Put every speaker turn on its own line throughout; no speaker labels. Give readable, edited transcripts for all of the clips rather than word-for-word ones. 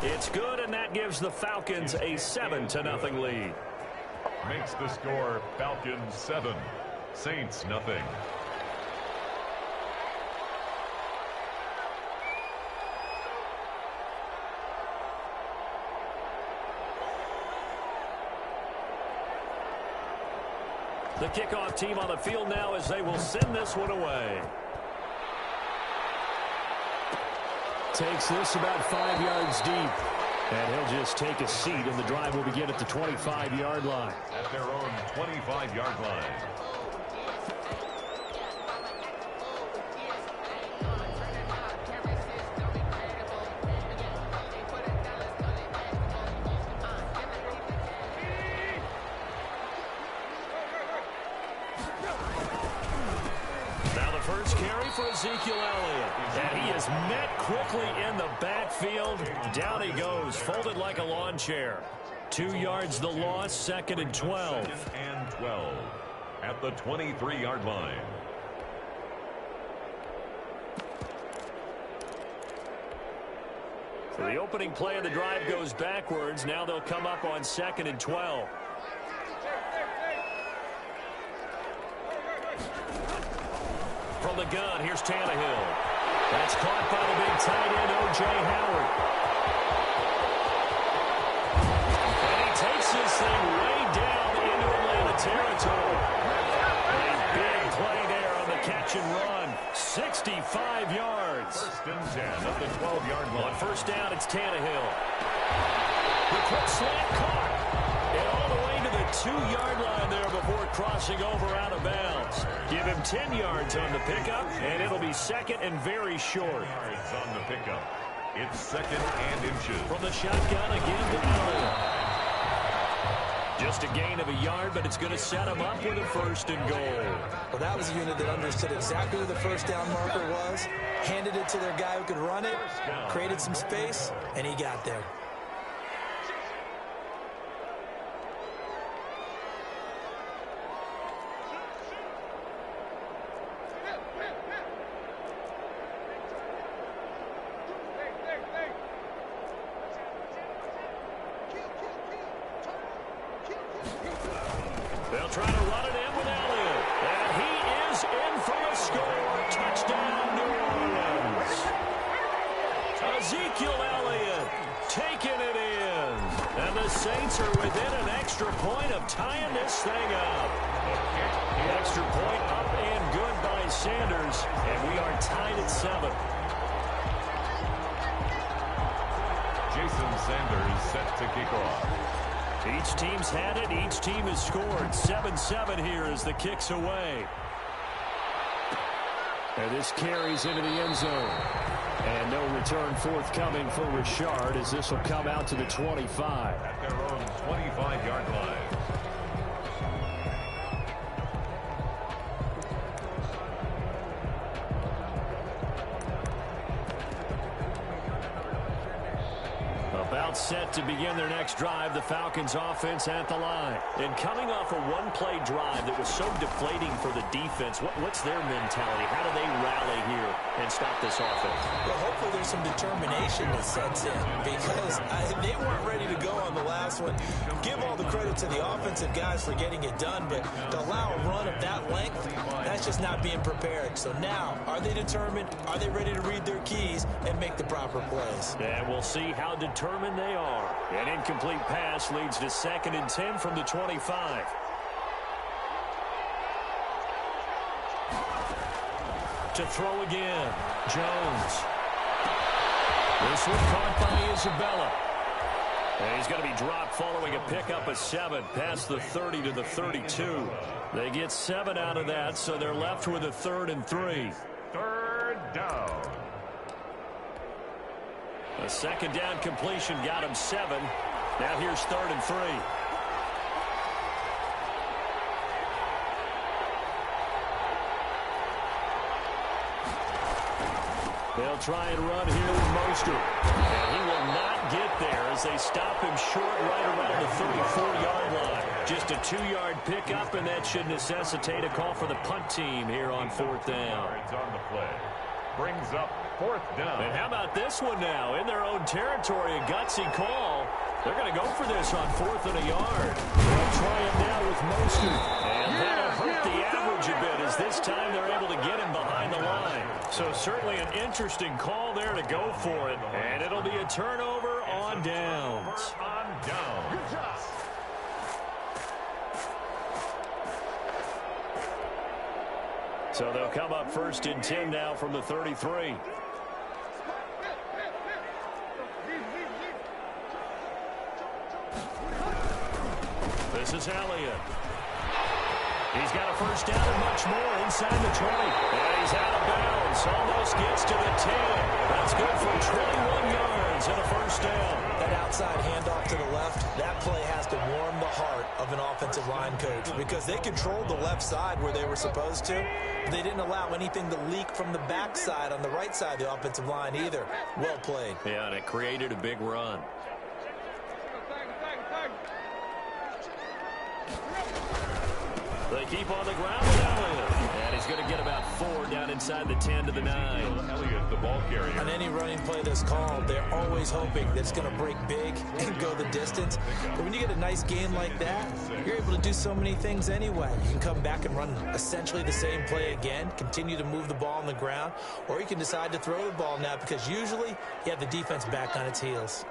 It's good, and that gives the Falcons a 7-0 lead.
Makes the score Falcons 7, Saints nothing.
The kickoff team on the field now as they will send this one away. Takes this about 5 yards deep. And he'll just take a seat, and the drive will begin at the 25-yard line.
At their own 25-yard line.
First carry for Ezekiel Elliott. And he is met quickly in the backfield. Down he goes, folded like a lawn chair. 2 yards the loss, 2nd and 12.
2nd and 12 at the 23-yard line.
So the opening play of the drive goes backwards. Now they'll come up on 2nd and 12. From the gun, here's Tannehill. That's caught by the big tight end, O.J. Howard. And he takes this thing way down into Atlanta territory. A big play there on the catch and run. 65 yards.
1st and 10 at the 12-yard line.
On first down, it's Tannehill. The quick slant caught. And all the way to the 2-yard line there before crossing over out of bounds. Give him 10 yards on the pickup, and it'll be 2nd and very short.
Yards on the pickup. It's 2nd and inches.
From the shotgun again to Elliott. Just a gain of a yard, but it's going to set him up with a 1st and goal.
Well, that was a unit that understood exactly where the first down marker was, handed it to their guy who could run it, created some space, and he got there.
They'll try to run it in with Elliott. And he is in for a score. Touchdown, New Orleans. Ezekiel Elliott taking it in. And the Saints are within an extra point of tying this thing up. Extra point up and good by Sanders. And we are tied at 7.
Jason Sanders set to kick off.
Each team's had it. Each team has scored. 7-7 here as the kick's away. And this carries into the end zone. And no return forthcoming for Richard as this will come out to the 25.
At their own 25-yard line.
About set to begin their next drive, the Falcons offense at the line. And coming off a one-play drive that was so deflating for the defense, what's their mentality? How do they rally here and stop this offense?
Well, hopefully there's some determination that sets in because they weren't ready to go on the last one. Give all the credit to the offensive guys for getting it done, but to allow a run of that length, that's just not being prepared. So now, are they determined? Are they ready to read their keys and make the proper plays?
And we'll see how determined they are. An incomplete pass leads to 2nd and 10 from the 25. To throw again, Jones. This one caught by Isabella. And he's going to be dropped following a pickup of 7 past the 30 to the 32. They get 7 out of that, so they're left with a 3rd and 3.
3rd down.
A 2nd down completion got him 7. Now here's 3rd and 3. They'll try and run here with Mostert. And he will not get there as they stop him short right around the 34-yard line. Just a 2-yard pickup, and that should necessitate a call for the punt team here on 4th down.
Yards on the play. Brings up 4th down.
And how about this one now? In their own territory, a gutsy call. They're going to go for this on 4th and a yard.
They'll try it now with Mostert.
And that'll hurt the average a bit as this time they're able to get him behind the line. So certainly an interesting call there to go for it. And it'll be a turnover on downs. So they'll come up 1st and 10 now from the 33. This is Elliott. He's got a 1st down and much more inside the 20. And he's out of bounds. Almost gets to the 10. That's good for 21 yards and a 1st down.
That outside handoff to the left, that play has to warm the heart of an offensive line coach because they controlled the left side where they were supposed to. They didn't allow anything to leak from the backside on the right side of the offensive line either. Well played.
Yeah, and it created a big run. They keep on the ground with Elliott. And he's going to get about 4 down inside the 10 to the 9.
Elliott, the ball carrier.
On any running play that's called, they're always hoping that it's going to break big and go the distance. But when you get a nice game like that, you're able to do so many things anyway. You can come back and run essentially the same play again, continue to move the ball on the ground, or you can decide to throw the ball now because usually you have the defense back on its heels.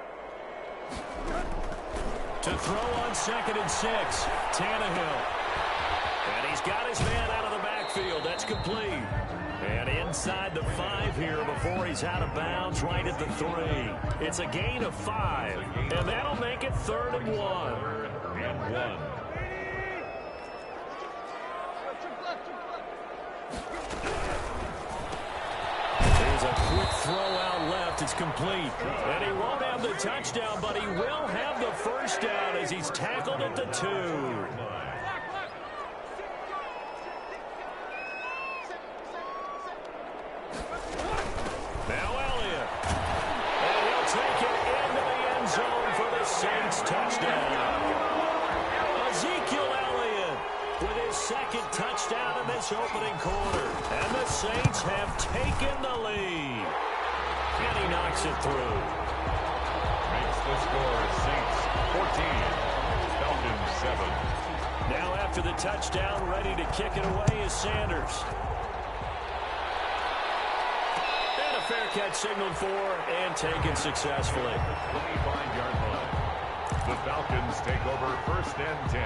To throw on 2nd and 6, Tannehill. And he's got his man out of the backfield. That's complete. And inside the 5 here before he's out of bounds right at the 3. It's a gain of 5. And that'll make it 3rd and 1.
3rd and 1.
There's a quick throw out left. It's complete. And he won't have the touchdown, but he will have the 1st down as he's tackled at the 2. Saints touchdown. Ezekiel Elliott with his 2nd touchdown in this opening quarter. And the Saints have taken the lead. And he knocks it through.
Makes the score Saints 14, Falcons 7.
Now after the touchdown, ready to kick it away is Sanders. And a fair catch signaled for and taken successfully.
25-yard line. The Falcons take over 1st and 10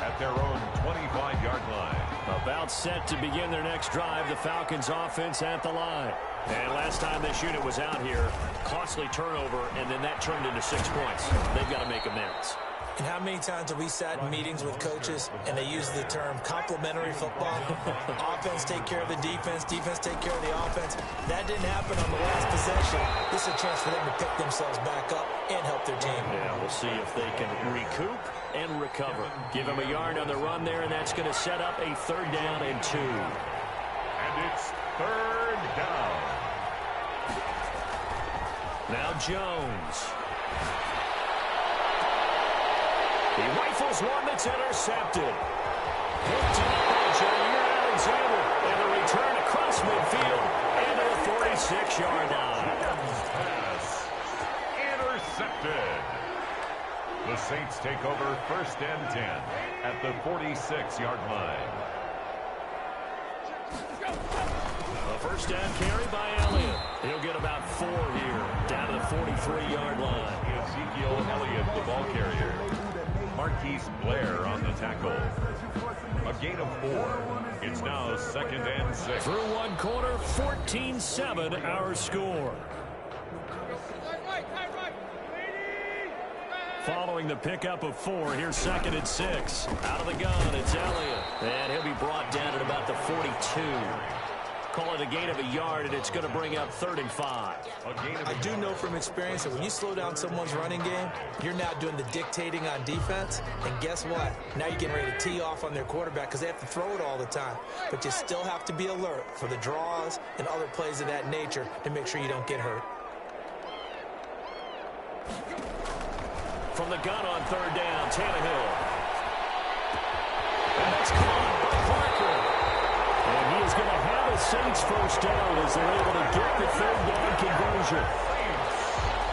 at their own 25-yard line.
About set to begin their next drive, the Falcons offense at the line. And last time this unit was out here, costly turnover, and then that turned into 6 points. They've got to make amends.
And how many times have we sat in meetings with coaches and they use the term complementary football? Offense take care of the defense, defense take care of the offense. That didn't happen on the last possession. This is a chance for them to pick themselves back up and help their team.
Yeah, we'll see if they can recoup and recover. Give them a yard on the run there, and that's going to set up a 3rd down and 2.
And it's 3rd down.
Now Jones. He rifles one that's intercepted. Picked up by Jair Alexander. And a return across midfield into the 46-yard line.
Pass intercepted. The Saints take over 1st and 10 at the 46-yard line.
A 1st down carry by Elliott. He'll get about 4 here, down to the 43-yard line.
Ezekiel Elliott, the ball carrier. Marquise Blair on the tackle. A gain of 4. It's now 2nd and 6.
Through one quarter, 14-7 our score. Following the pickup of 4, here's 2nd and 6. Out of the gun, it's Elliott. And he'll be brought down at about the 42. Call it a gain of a yard, and it's going to bring up 3rd and 5.
I do know from experience that when you slow down someone's running game, you're now doing the dictating on defense. And guess what? Now you're getting ready to tee off on their quarterback because they have to throw it all the time. But you still have to be alert for the draws and other plays of that nature to make sure you don't get hurt.
From the gun on 3rd down, Tannehill. And that's caught by Parker. And he is going to have a Saints first down as they're able to get the third down conversion.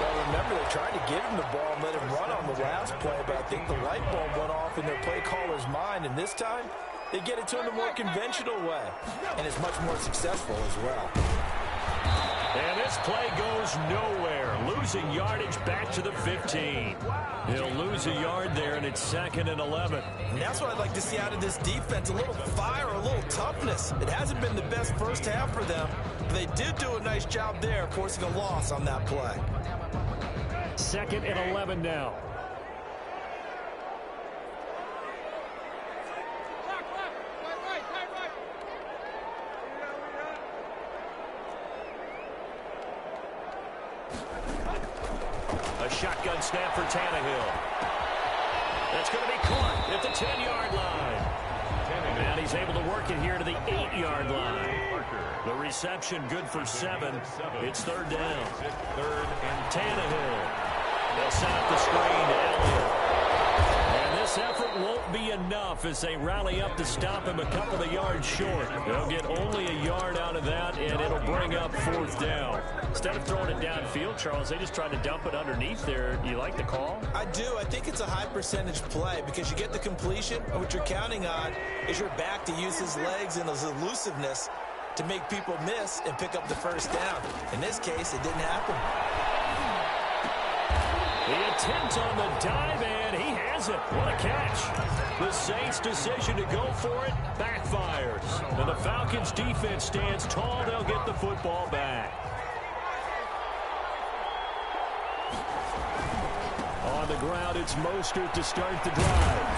Well, remember, they tried to give him the ball and let him run on the last play, but I think the light bulb went off in their play caller's mind, and this time they get it to him the more conventional way, and it's much more successful as well.
And this play goes nowhere, losing yardage back to the 15. He'll lose a yard there, and it's 2nd and 11.
And that's what I'd like to see out of this defense, a little fire, a little toughness. It hasn't been the best first half for them, but they did do a nice job there, forcing a loss on that play.
2nd and 11 now. A shotgun snap for Tannehill. That's going to be caught at the 10-yard line. And he's able to work it here to the 8-yard line. The reception good for 7. It's 3rd down. Tannehill. They'll set up the screen to Elliott. And this effort won't be enough as they rally up to stop him a couple of yards short. They'll get only a yard out of that, and it'll bring up 4th down. Instead of throwing it downfield, Charles, they just tried to dump it underneath there. You like the call?
I do. I think it's a high percentage play because you get the completion, and what you're counting on is your back to use his legs and his elusiveness to make people miss and pick up the first down. In this case, it didn't happen.
The attempt on the dive, and he has it. What a catch. The Saints' decision to go for it backfires. And the Falcons' defense stands tall. They'll get the football back. On the ground, it's Mostert to start the drive.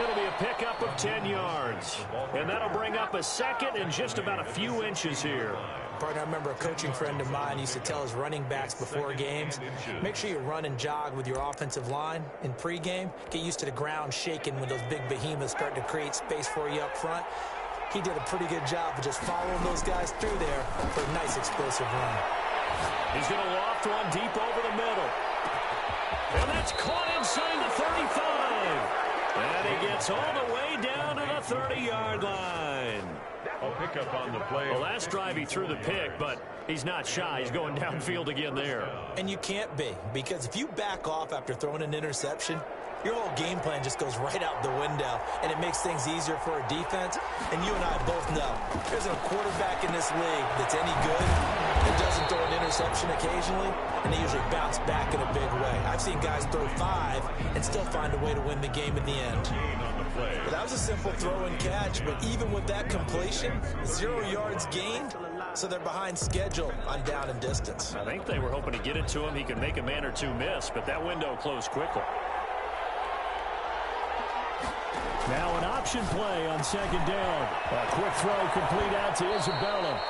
It'll be a pickup of 10 yards. And that'll bring up a 2nd and just about a few inches here.
Partner, I remember a coaching friend of mine used to tell his running backs before games, make sure you run and jog with your offensive line in pregame. Get used to the ground shaking when those big behemoths start to create space for you up front. He did a pretty good job of just following those guys through there for a nice explosive run.
He's going to loft one deep over the middle. And that's caught inside the 35. And he gets all the way down to the 30-yard line.
A pickup on the play.
Well, last drive he threw the pick, but he's not shy. He's going downfield again there.
And you can't be, because if you back off after throwing an interception, your whole game plan just goes right out the window, and it makes things easier for a defense. And you and I both know there's a quarterback in this league that's any good that doesn't throw an interception occasionally, and they usually bounce back in a big way. I've seen guys throw 5 and still find a way to win the game at the end. But that was a simple throw and catch, but even with that completion, 0 yards gained, so they're behind schedule on down and distance.
I think they were hoping to get it to him. He could make a man or two miss, but that window closed quickly. Now an option play on 2nd down. A quick throw complete out to Isabella.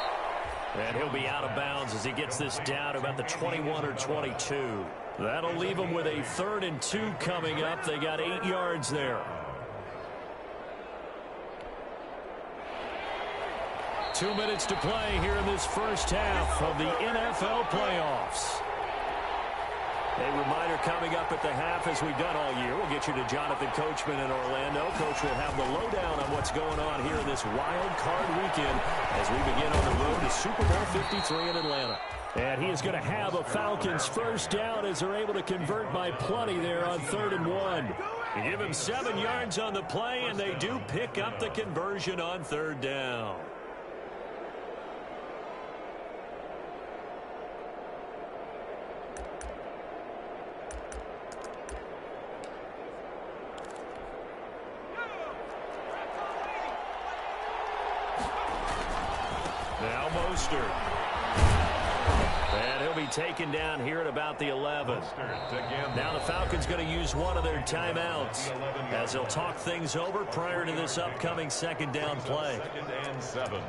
And he'll be out of bounds as he gets this down about the 21 or 22. That'll leave him with a 3rd and 2 coming up. They got 8 yards there. 2 minutes to play here in this first half of the NFL playoffs. A reminder coming up at the half, as we've done all year. We'll get you to Jonathan Coachman in Orlando. Coach will have the lowdown on what's going on here this wild card weekend as we begin on the road to Super Bowl 53 in Atlanta. And he is going to have a Falcons first down as they're able to convert by plenty there on 3rd and 1. You give him 7 yards on the play, and they do pick up the conversion on 3rd down. Now Mostert. And he'll be taken down here at about the 11. Now the Falcons going to use one of their timeouts as they'll talk things over prior to this upcoming 2nd down play.
2nd and 7.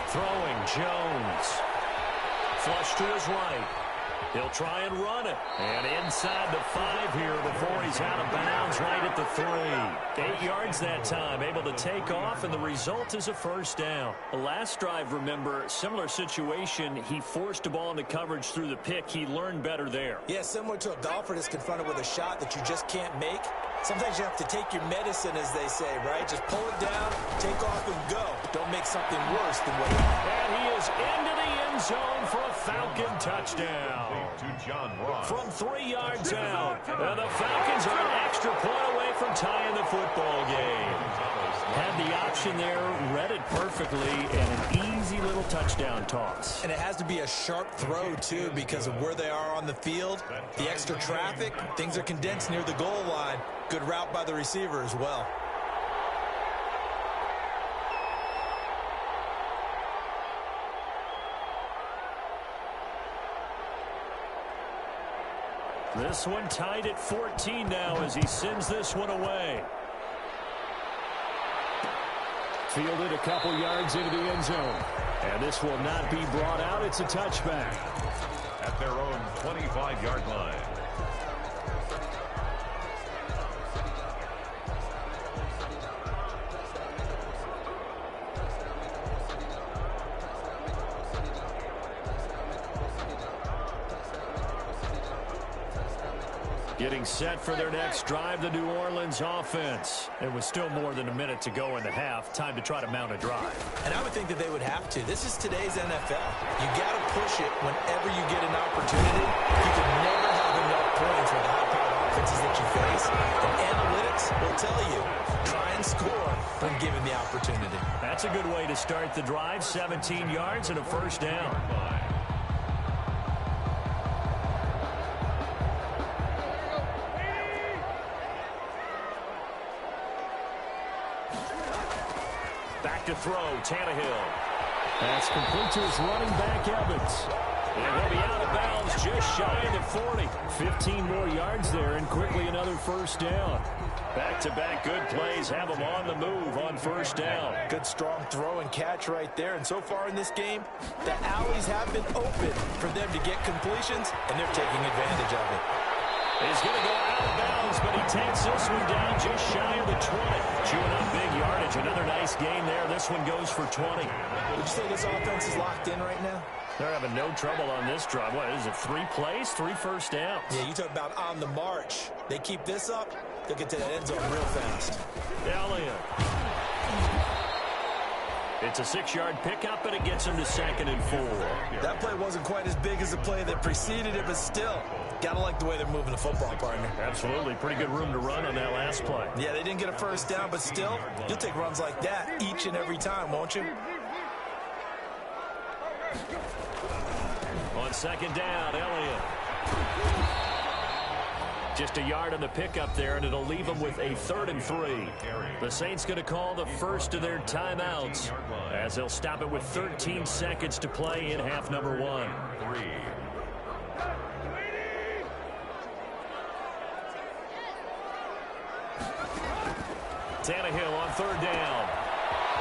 Throwing Jones. Flush to his right. He'll try and run it. And inside the 5 here before he's out of bounds right at the 3. 8 yards that time, able to take off, and the result is a first down. The last drive, remember, similar situation. He forced the ball into coverage through the pick. He learned better there.
Yeah, similar to a golfer that's confronted with a shot that you just can't make. Sometimes you have to take your medicine, as they say, right? Just pull it down, take off, and go. Don't make something worse than what you have.
And he is into the end zone for a Falcon touchdown.
To John Ross.
From 3 yards out. And the Falcons are an extra point away from tying the football game. Had the option there, read it perfectly, and an easy little touchdown toss.
And it has to be a sharp throw, too, because of where they are on the field. The extra traffic, things are condensed near the goal line. Good route by the receiver as well.
This one tied at 14 now as he sends this one away. Fielded a couple yards into the end zone. And this will not be brought out. It's a touchback.
At their own 25-yard line.
Getting set for their next drive, the New Orleans offense. It was still more than a minute to go in the half. Time to try to mount a drive.
And I would think that they would have to. This is today's NFL. You got to push it whenever you get an opportunity. You can never have enough points with the high-powered offenses that you face. And analytics will tell you, try and score when given the opportunity.
That's a good way to start the drive. 17 yards and a first down. To throw, Tannehill. That's complete to his running back, Evans. And he'll be out of bounds just shy of the 40. 15 more yards there and quickly another first down. Back-to-back good plays have him on the move on first down.
Good strong throw and catch right there. And so far in this game, the alleys have been open for them to get completions, and they're taking advantage of it.
He's going to go out of bounds, but he takes this one down just shy of the 20. Chewing up big yardage. Another nice gain there. This one goes for 20.
Would you say this offense is locked in right now?
They're having no trouble on this drive. What is it, 3 plays, 3 first downs?
Yeah, you talk about on the march. They keep this up, they'll get to that end zone real fast.
Elliott. It's a 6-yard pickup, and it gets him to 2nd and 4.
That play wasn't quite as big as the play that preceded it, but still, got to like the way they're moving the football, partner.
Absolutely. Pretty good room to run on that last play.
Yeah, they didn't get a first down, but still, you'll take runs like that each and every time, won't you?
On 2nd down, Elliott. Just a yard on the pickup there, and it'll leave them with a 3rd and 3. The Saints going to call the first of their timeouts as they'll stop it with 13 seconds to play in half number 1. Tannehill on 3rd down.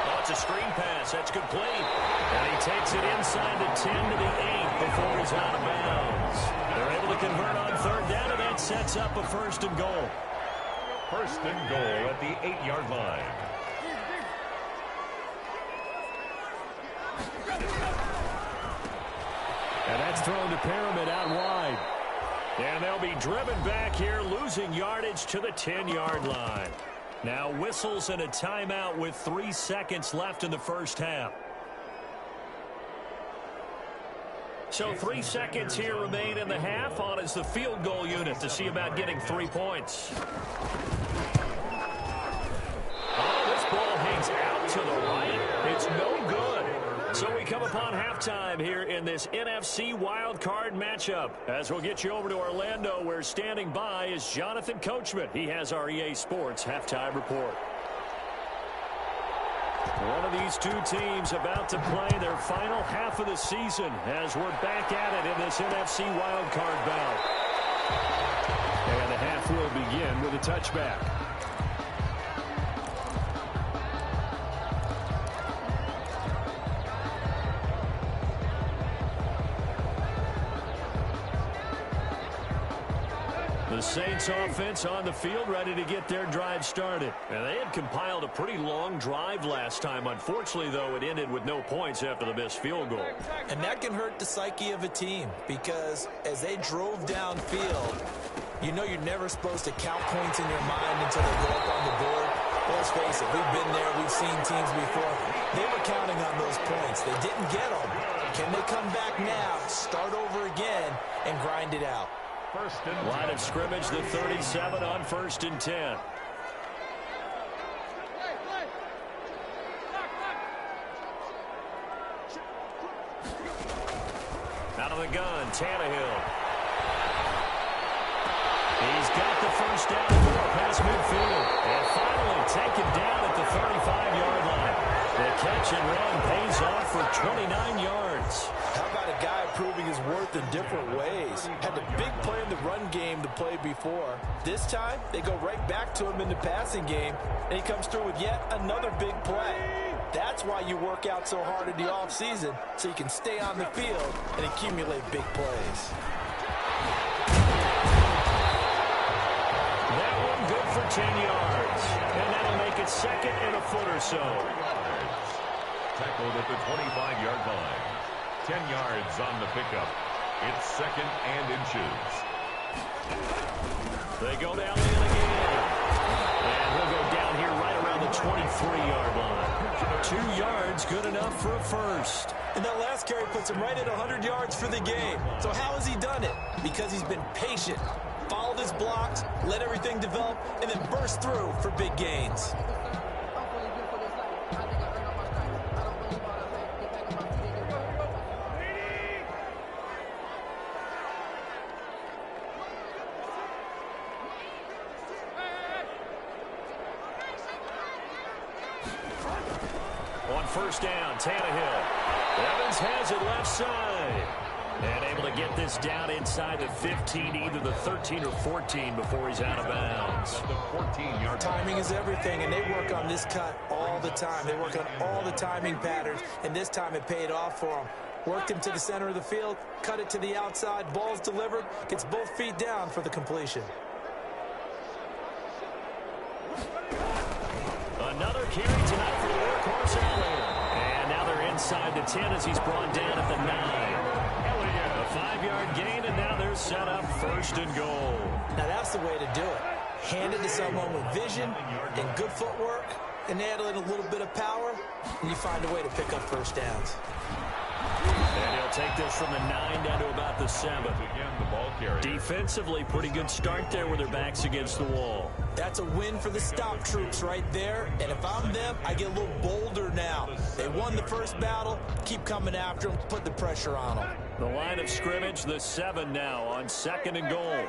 Oh, it's a screen pass. That's complete. And he takes it inside the 10 to the 8 before he's out of bounds. They're able to convert on 3rd down, and that sets up a 1st and goal.
1st and goal at the 8-yard line.
And that's thrown to Pyramid out wide. And they'll be driven back here, losing yardage to the 10-yard line. Now whistles and a timeout with 3 seconds left in the first half. So 3 seconds here remain in the half. On is the field goal unit to see about getting 3 points. Oh, this ball hangs out to the right. It's no good. So we come upon halftime here in this NFC wildcard matchup. As we'll get you over to Orlando, where standing by is Jonathan Coachman. He has our EA Sports halftime report. One of these two teams about to play their final half of the season as we're back at it in this NFC wildcard bout. And the half will begin with a touchback. The Saints offense on the field, ready to get their drive started. And they had compiled a pretty long drive last time. Unfortunately, though, it ended with no points after the missed field goal.
And that can hurt the psyche of a team because as they drove downfield, you know you're never supposed to count points in your mind until they go up on the board. Let's face it, we've been there, we've seen teams before. They were counting on those points. They didn't get them. Can they come back now, start over again, and grind it out?
Line of scrimmage, the 37 on 1st and 10. Out of the gun, Tannehill. He's got the first down past midfield. And finally taken down at the 35-yard line. The catch and run pays off for 29 yards.
How about a guy proving his worth in different ways? Had a big play in the run game to play before. This time, they go right back to him in the passing game, and he comes through with yet another big play. That's why you work out so hard in the offseason, so you can stay on the field and accumulate big plays.
That one good for 10 yards. And that'll make it second and a foot or so.
Tackled at the 25-yard line. 10 yards on the pickup. It's second and inches.
They go down in again. And he'll go down here right around the 23-yard line. 2 yards, good enough for a first.
And that last carry puts him right at 100 yards for the game. So how has he done it? Because he's been patient, followed his blocks, let everything develop, and then burst through for big gains.
On first down, Tannehill. Evans has it left side. And able to get this down inside the 15, either the 13 or 14 before he's out of bounds.
The 14-yard
timing is everything, and they work on this cut all the time. They work on all the timing patterns, and this time it paid off for them. Worked him to the center of the field, cut it to the outside, ball's delivered, gets both feet down for the completion.
Another carry tonight for the workhorse Elliott. And now they're inside the 10 as he's brought down at the 9. A 5-yard gain, and now they're set up first and goal.
Now that's the way to do it. Hand it to someone with vision and good footwork, and add in a little bit of power, and you find a way to pick up first downs.
And he'll take this from the 9 down to about the 7.
Again, the ball carrier.
Defensively, pretty good start there with their backs against the wall.
That's a win for the stop troops right there. And if I'm them, I get a little bolder now. They won the first battle. Keep coming after them. Put the pressure on them.
The line of scrimmage, the 7 now on 2nd and goal.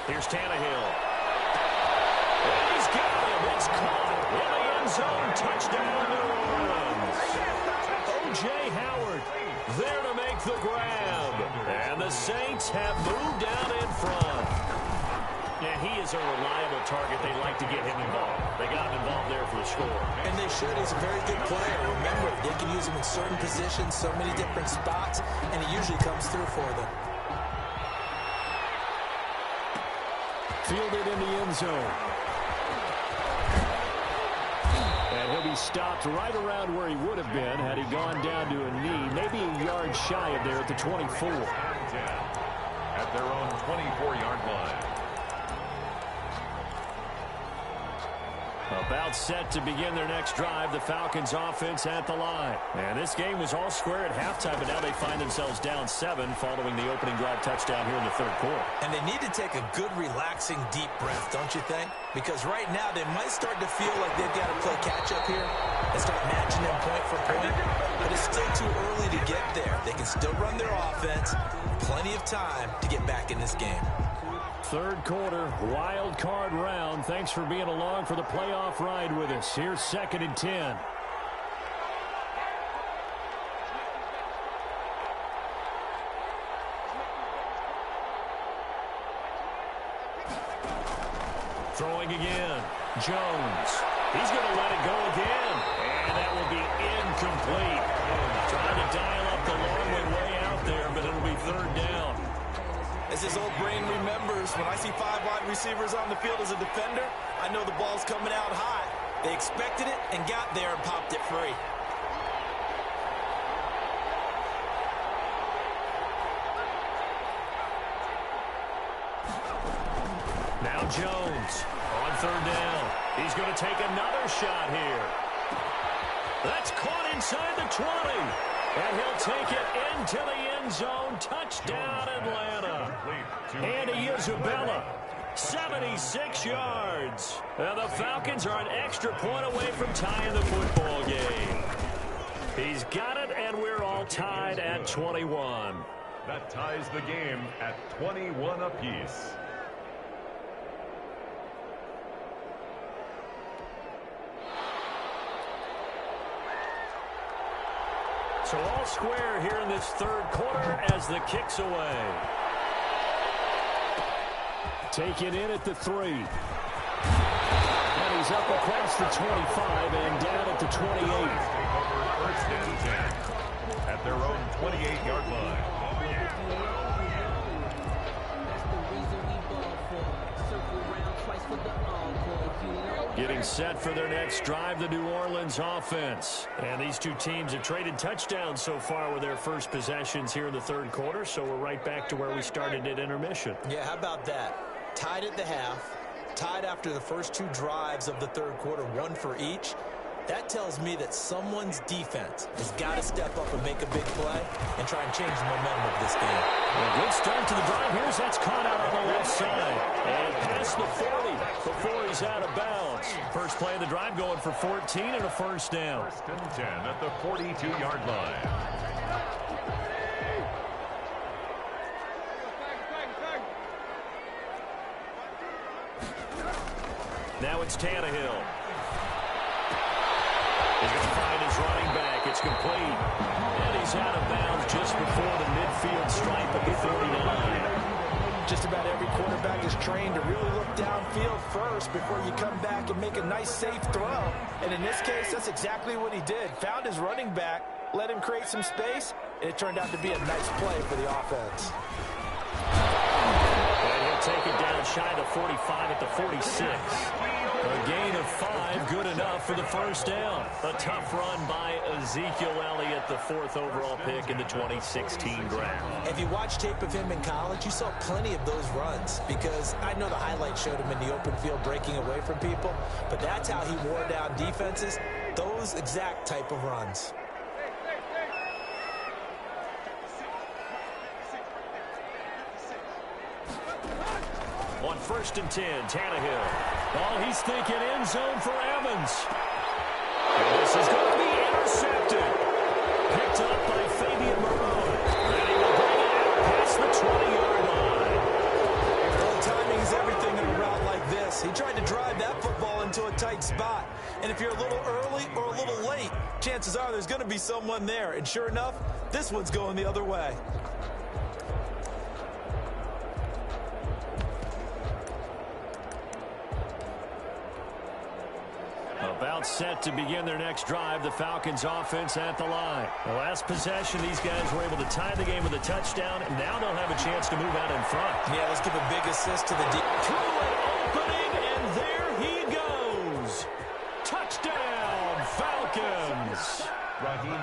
Here's Tannehill. And he's got him. It's caught in the end zone. Touchdown, New Orleans. O.J. Howard there to make the grab. And the Saints have moved down in front. Yeah, he is a reliable target. They like to get him involved. They got him involved there for the score.
And they should. He's a very good player. Remember, they can use him in certain positions, so many different spots, and he usually comes through for them.
Fielded in the end zone. And he'll be stopped right around where he would have been had he gone down to a knee, maybe a yard shy of there at the 24.
At their own 24-yard line.
About set to begin their next drive, the Falcons offense at the line. And this game was all square at halftime, but now they find themselves down 7 following the opening drive touchdown here in the 3rd quarter.
And they need to take a good, relaxing, deep breath, don't you think? Because right now they might start to feel like they've got to play catch-up here and start matching them point for point. But it's still too early to get there. They can still run their offense. Plenty of time to get back in this game.
3rd quarter, wild card round. Thanks for being along for the playoff ride with us. Here's 2nd and 10. Throwing again. Jones. He's going to let it go again. And that will be incomplete. Trying to dial up the long one way out there, but it'll be 3rd down.
As his old brain remembers, when I see 5 wide receivers on the field as a defender, I know the ball's coming out high. They expected it and got there and popped it free.
Now Jones on 3rd down. He's going to take another shot here. That's caught inside the 20. And he'll take it into the end zone. Touchdown, Atlanta. Andy Isabella, 76 yards. And the Falcons are an extra point away from tying the football game. He's got it, and we're all tied at 21.
That ties the game at 21 apiece.
So all square here in this 3rd quarter as the kick's away. Taken in at the 3. And he's up across the 25 and down at the 28.
First and 10 at their own 28-yard line.
Getting set for their next drive, the New Orleans offense. And these two teams have traded touchdowns so far with their first possessions here in the 3rd quarter, so we're right back to where we started at intermission.
Yeah, how about that? Tied at the half, tied after the first 2 drives of the 3rd quarter, 1 for each. That tells me that someone's defense has got to step up and make a big play and try and change the momentum of this game.
A good start to the drive. Here's that's caught out on the left side. And past the 40 before he's out of bounds. First play of the drive going for 14 and a first down.
First and 10 at the 42-yard line.
Now it's Tannehill. He's going to find his running back. It's complete. And he's out of bounds just before the midfield stripe of the 49.
Just about every quarterback is trained to really look downfield first before you come back and make a nice, safe throw. And in this case, that's exactly what he did. Found his running back, let him create some space, and it turned out to be a nice play for the offense.
And he'll take it down shy of the 45 at the 46. A gain of 5, good enough for the first down. A tough run by Ezekiel Elliott, the 4th overall pick in the 2016 draft.
If you watched tape of him in college, you saw plenty of those runs because I know the highlight showed him in the open field breaking away from people, but that's how he wore down defenses, those exact type of runs.
On 1st and 10, Tannehill. Oh, he's thinking end zone for Evans. And this is going to be intercepted. Picked up by Fabian Moreau. And he will bring it out past the 20-yard line.
Well, timing is everything in a route like this. He tried to drive that football into a tight spot. And if you're a little early or a little late, chances are there's going to be someone there. And sure enough, this one's going the other way.
About set to begin their next drive, the Falcons offense at the line. The last possession, these guys were able to tie the game with a touchdown, and now they'll have a chance to move out in front.
Yeah, let's give a big assist to the deep.
Through an opening, and there he goes. Touchdown, Falcons.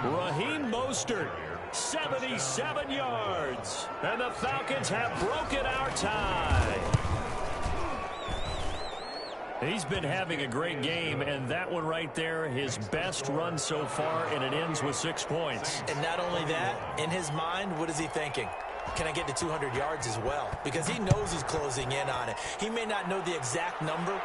Raheem Mostert, 77 yards. And the Falcons have broken our tie. He's been having a great game, and that one right there, his best run so far, and it ends with 6 points.
And not only that, in his mind, what is he thinking? Can I get to 200 yards as well? Because he knows he's closing in on it. He may not know the exact number,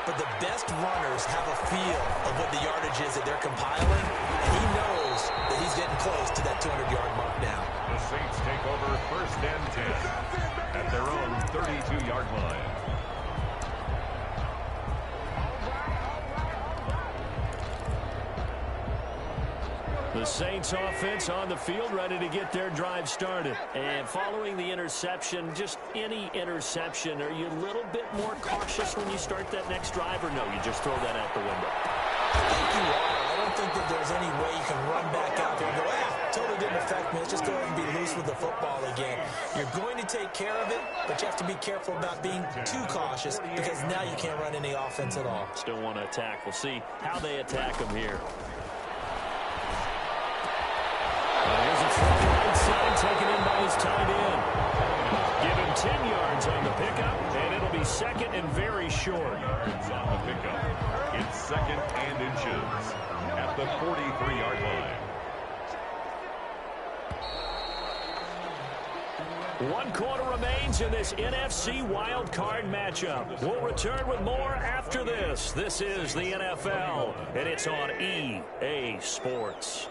but the best runners have a feel of what the yardage is that they're compiling, and he knows that he's getting close to that 200-yard mark now.
The Saints take over 1st and 10 at their own 32-yard line.
The Saints offense on the field, ready to get their drive started. And following the interception, just any interception, are you a little bit more cautious when you start that next drive, or no, you just throw that out the window?
I think you are. I don't think that there's any way you can run back out there and go, totally didn't affect me. Let's just go ahead and be loose with the football again. You're going to take care of it, but you have to be careful about being too cautious because now you can't run any offense at all.
Still want to attack. We'll see how they attack him here. Here's a throw right side taken in by his tight end. Give him 10 yards on the pickup, and it'll be second and very short.
Yards on the pickup. It's second and inches at the 43-yard line.
1 quarter remains in this NFC wild card matchup. We'll return with more after this. This is the NFL, and it's on EA Sports.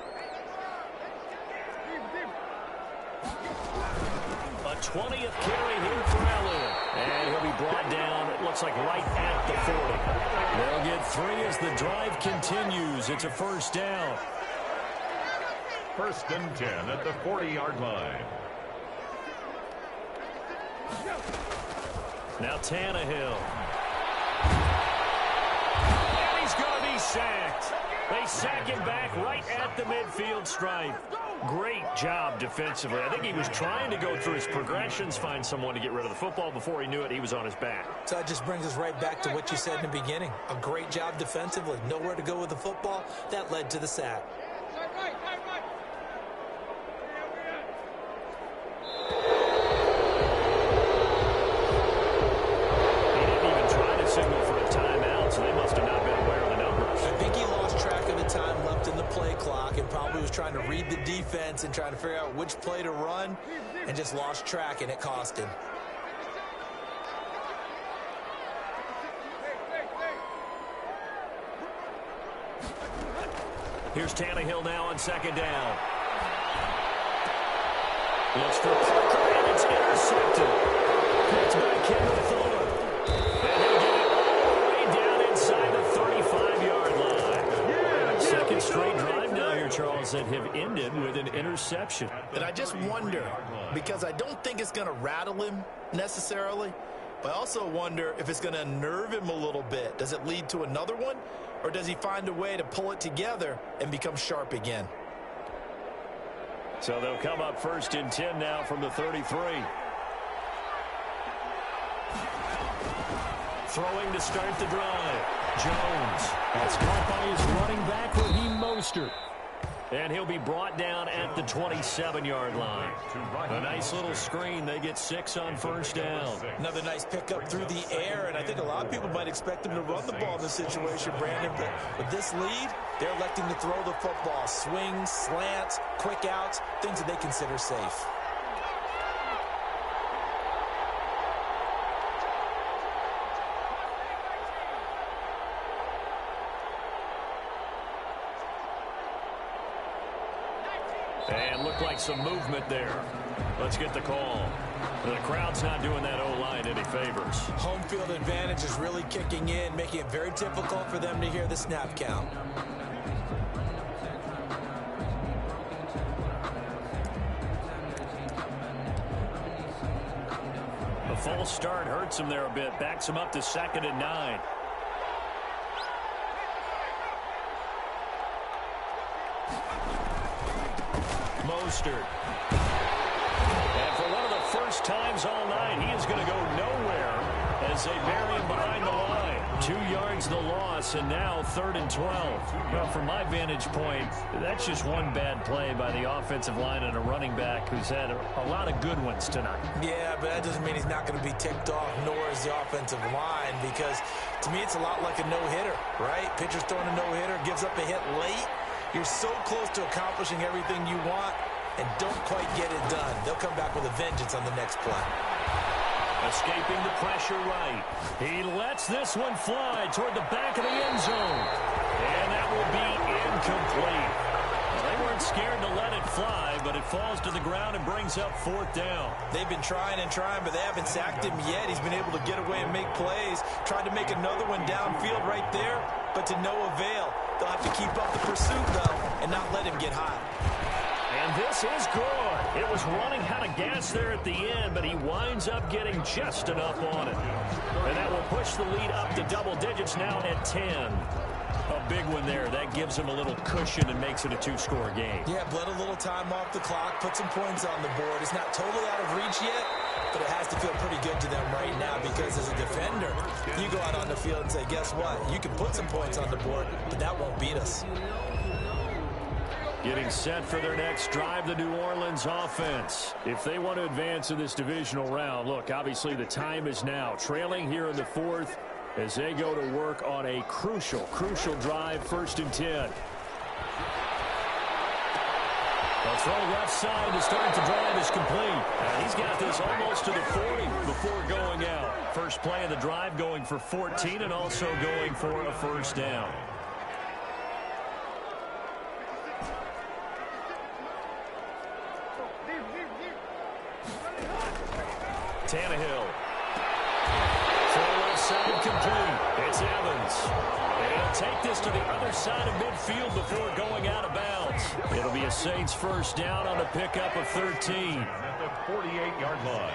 A 20th carry here for Elliott. And he'll be brought down, it looks like right at the 40. They'll get 3 as the drive continues. It's a first down.
First and 10 at the 40-yard line.
Now Tannehill. And he's going to be sacked. They sack him back right at the midfield stripe. Great job defensively. I think he was trying to go through his progressions, find someone to get rid of the football. Before he knew it, he was on his back.
So that just brings us right back to what you said in the beginning. A great job defensively. Nowhere to go with the football. That led to the sack.
Signal for a timeout, so they must have not been aware of the numbers.
I think he lost track of the time left in the play clock and probably was trying to read the defense and trying to figure out which play to run and just lost track, and it cost him.
Here's Tannehill now on second down. Looks for Parker, and it's intercepted. Picked by Kendall Fuller. And he'll get it all the way down inside the 35-yard line. Second straight drive now here, Charles, that have ended with an interception.
And I just wonder, because I don't think it's going to rattle him necessarily, but I also wonder if it's going to unnerve him a little bit. Does it lead to another one, or does he find a way to pull it together and become sharp again?
So they'll come up first and 10 now from the 33. Throwing to start the drive. Jones. That's caught by his running back, Raheem Mostert. And he'll be brought down at the 27-yard line. A nice little screen. They get 6 on first down.
Another nice pickup through the air, and I think a lot of people might expect him to run the ball in this situation, Brandon. But with this lead, they're electing to throw the football. Swings, slants, quick outs, things that they consider safe.
And looked like some movement there. Let's get the call. The crowd's not doing that O-line any favors.
Home field advantage is really kicking in, making it very difficult for them to hear the snap count.
The false start hurts him there a bit. Backs him up to 2nd and 9. Mostert. And for one of the first times all night, he is going to go nowhere as they bury him behind the line. 2 yards the loss, and now 3rd and 12. Well, from my vantage point, that's just one bad play by the offensive line and a running back who's had a lot of good ones tonight.
Yeah, but that doesn't mean he's not going to be ticked off, nor is the offensive line, because to me it's a lot like a no-hitter, right? Pitcher's throwing a no-hitter, gives up a hit late. You're so close to accomplishing everything you want and don't quite get it done. They'll come back with a vengeance on the next play.
Escaping the pressure right. He lets this one fly toward the back of the end zone. And that will be incomplete. Well, they weren't scared to let it fly, but it falls to the ground and brings up 4th down.
They've been trying and trying, but they haven't sacked him yet. He's been able to get away and make plays. Tried to make another one downfield right there, but to no avail. They'll have to keep up the pursuit, though, and not let him get hot.
And this is good. It was running out of gas there at the end, but he winds up getting just enough on it. And that will push the lead up to double digits now at 10. A big one there. That gives them a little cushion and makes it a two-score game.
Yeah, bled a little time off the clock, put some points on the board. It's not totally out of reach yet, but it has to feel pretty good to them right now because as a defender, you go out on the field and say, guess what? You can put some points on the board, but that won't beat us.
Getting set for their next drive, the New Orleans offense. If they want to advance in this divisional round, look, obviously the time is now. Trailing here in the fourth as they go to work on a crucial drive, 1st and 10. They'll throw left side to start the drive is complete. And he's got this almost to the 40 before going out. First play of the drive going for 14 and also going for a first down. Tannehill. Throw left side complete. It's Evans. And he'll take this to the other side of midfield before going out of bounds. It'll be a Saints first down on the pickup of 13.
At the 48-yard line.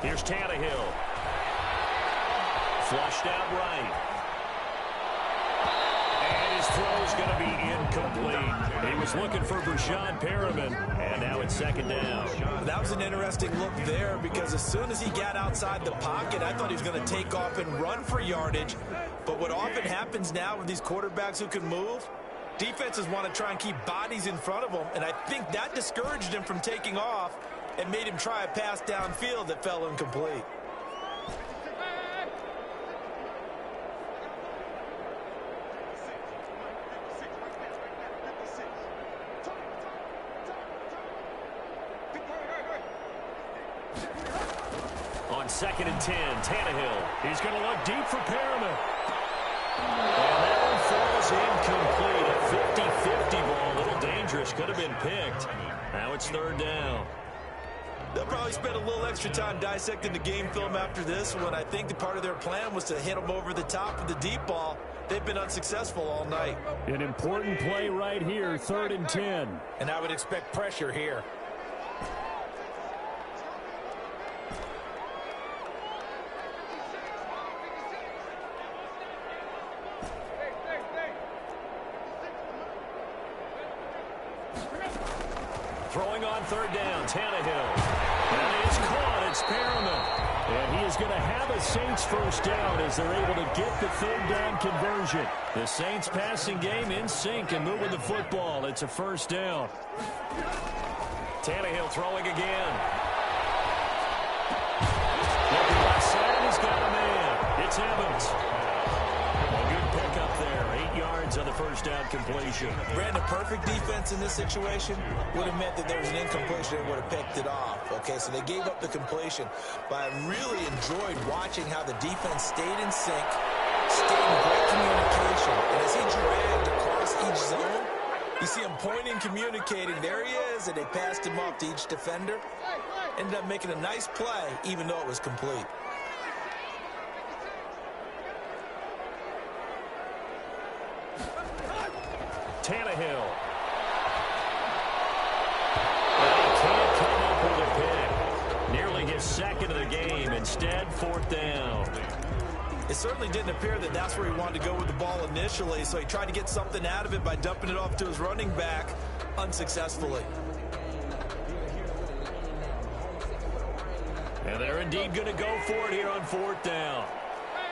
Here's Tannehill. Flushed out right. And his throw's going to be incomplete. He was looking for Brashad Perriman, and now it's 2nd down.
That was an interesting look there because as soon as he got outside the pocket, I thought he was going to take off and run for yardage. But what often happens now with these quarterbacks who can move, defenses want to try and keep bodies in front of them, and I think that discouraged him from taking off and made him try a pass downfield that fell incomplete.
On 2nd and 10, Tannehill. He's going to look deep for Perriman. And that one falls incomplete. A 50-50 ball, a little dangerous. Could have been picked. Now it's 3rd down.
They'll probably spend a little extra time dissecting the game film after this one. I think the part of their plan was to hit them over the top of the deep ball. They've been unsuccessful all night.
An important play right here, 3rd and 10.
And I would expect pressure here.
Throwing on 3rd down, Tannehill. And he is caught. It's Perriman. And he is going to have a Saints first down as they're able to get the 3rd down conversion. The Saints passing game in sync and moving the football. It's a 1st down. Tannehill throwing again. Looking left side, he's got a man. It's Evans. A good pickup there. 8 yards on the first down completion.
Brandon, perfect defense in this situation would have meant that there was an incompletion and would have picked it off. Okay, so they gave up the completion. But I really enjoyed watching how the defense stayed in sync, stayed in great communication. And as he dragged across each zone, you see him pointing, communicating. There he is, and they passed him off to each defender. Ended up making a nice play, even though it was complete.
Tannehill. And he can't come up with a pick. Nearly his 2nd of the game. Instead, 4th down.
It certainly didn't appear that that's where he wanted to go with the ball initially, so he tried to get something out of it by dumping it off to his running back unsuccessfully.
And they're indeed going to go for it here on 4th down.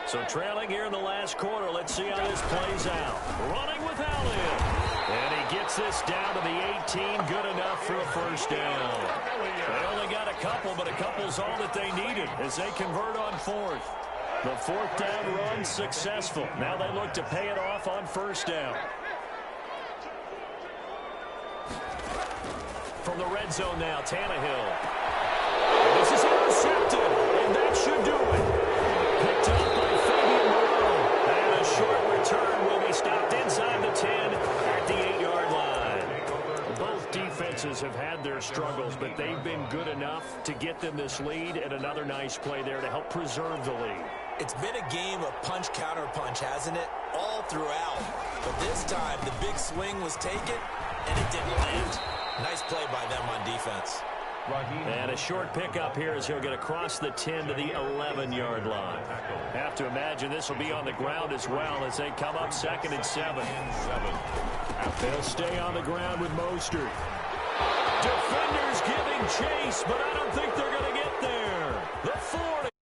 So trailing here in the last quarter. Let's see how this plays out. Running without him. And he gets this down to the 18. Good enough for a first down. They only got a couple, but a couple's all that they needed as they convert on 4th. The 4th down run successful. Now they look to pay it off on 1st down. From the red zone now, Tannehill. This is intercepted, and that should do it. Picked up by Fabian Moreau. And a short return will be stopped inside the 10 at the 8-yard line. Both defenses have had their struggles, but they've been good enough to get them this lead, and another nice play there to help preserve the lead.
It's been a game of punch-counter-punch, hasn't it? All throughout. But this time, the big swing was taken, and it didn't land. Nice play by them on defense.
And a short pickup here as he'll get across the 10 to the 11-yard line. Have to imagine this will be on the ground as well as they come up 2nd and 7. They'll stay on the ground with Mostert. Defenders giving chase, but I don't think they're going to get there. The 40.